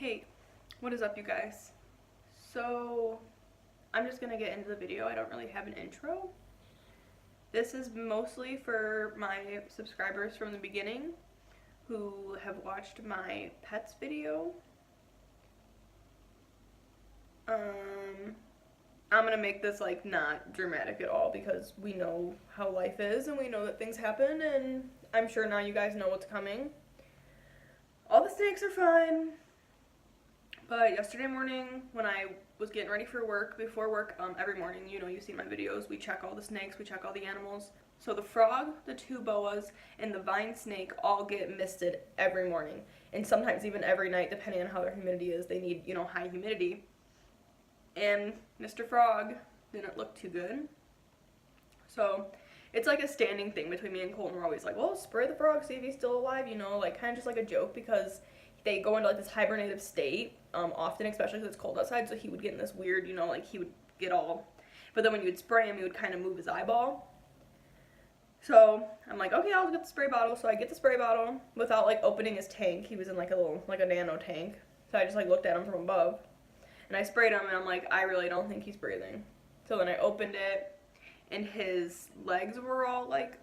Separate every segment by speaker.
Speaker 1: Hey, what is up, you guys? So, I'm just gonna get into the video. I don't really have an intro. This is mostly for my subscribers from the beginning who have watched my pets video. I'm gonna make this like not dramatic at all because we know how life is and we know that things happen, and I'm sure now you guys know what's coming. All the snakes are fine. But yesterday morning, when I was getting ready for work, before work, every morning, you know, you see my videos, we check all the snakes, we check all the animals. So the frog, the two boas, and the vine snake all get misted every morning. And sometimes even every night, depending on how their humidity is. They need, you know, high humidity. And Mr. Frog didn't look too good. So it's like a standing thing between me and Colton. We're always like, well, spray the frog, see if he's still alive, you know, like kind of just like a joke, because they go into like this hibernative state often, especially because it's cold outside. So he would get in this weird, you know, like he would get all, but then when you would spray him, he would kind of move his eyeball. So I'm like, okay, I'll get the spray bottle. So I get the spray bottle without like opening his tank. He was in like a little, like a nano tank. So I just like looked at him from above and I sprayed him, and I'm like, I really don't think he's breathing. So then I opened it and his legs were all like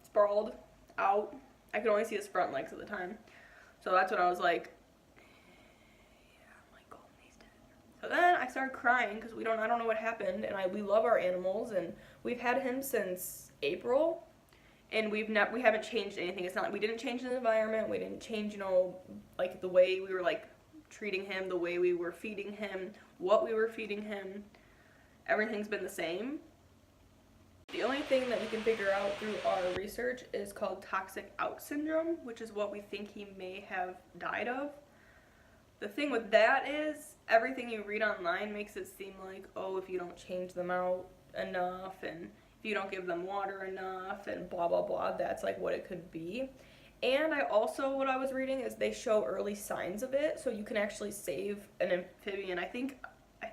Speaker 1: sprawled out. I could only see his front legs at the time. So that's when I was like, yeah, I'm like, oh, he's dead. So then I started crying because I don't know what happened, and we love our animals, and we've had him since April, and we haven't changed anything. It's not like we didn't change the environment, we didn't change, you know, like the way we were like treating him, the way we were feeding him, what we were feeding him. Everything's been the same. The only thing that we can figure out through our research is called toxic out syndrome, which is what we think he may have died of. The thing with that is everything you read online makes it seem like, oh, if you don't change them out enough and if you don't give them water enough and blah, blah, blah, that's like what it could be. And what I was reading is they show early signs of it, so you can actually save an amphibian. I think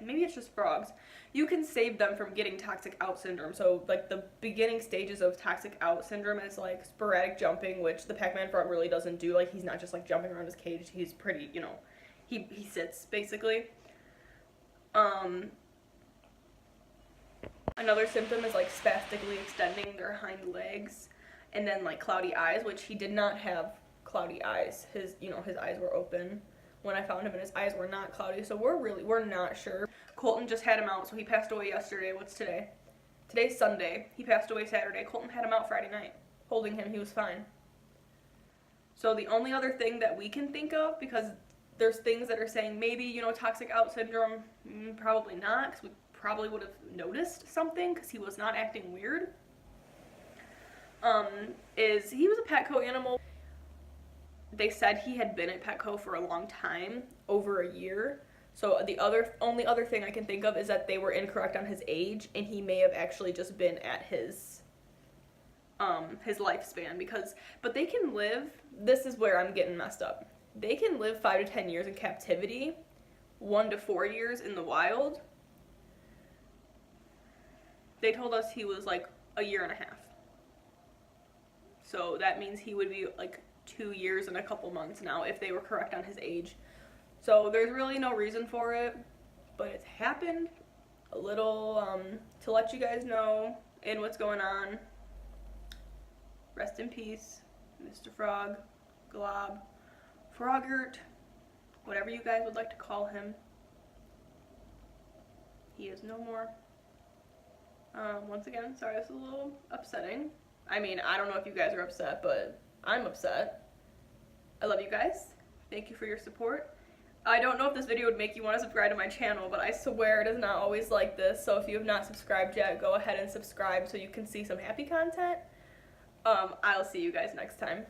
Speaker 1: maybe it's just frogs. You can save them from getting toxic out syndrome. So like the beginning stages of toxic out syndrome is like sporadic jumping, which the Pac-Man frog really doesn't do. Like he's not just like jumping around his cage. He's pretty, you know, he sits basically. Another symptom is like spastically extending their hind legs, and then like cloudy eyes, which he did not have cloudy eyes. His eyes were open when I found him, and his eyes were not cloudy, so we're not sure. Colton just had him out, so he passed away yesterday. What's today? Today's Sunday. He passed away Saturday. Colton had him out Friday night. Holding him, he was fine. So the only other thing that we can think of, because there's things that are saying maybe, you know, toxic out syndrome, probably not, because we probably would have noticed something, because he was not acting weird, is he was a Petco animal. They said he had been at Petco for a long time, over a year. So the only other thing I can think of is that they were incorrect on his age, and he may have actually just been at his lifespan, but they can live, this is where I'm getting messed up. They can live 5 to 10 years in captivity, 1 to 4 years in the wild. They told us he was like a year and a half. So that means he would be like 2 years and a couple months now if they were correct on his age. So there's really no reason for it, but it's happened. A little to let you guys know and what's going on. Rest in peace, Mr. Frog, Glob, Frogert, whatever you guys would like to call him. He is no more. Once again, sorry, this is a little upsetting. I mean, I don't know if you guys are upset, but I'm upset. I love you guys. Thank you for your support. I don't know if this video would make you want to subscribe to my channel, but I swear it is not always like this. So if you have not subscribed yet, go ahead and subscribe so you can see some happy content. I'll see you guys next time.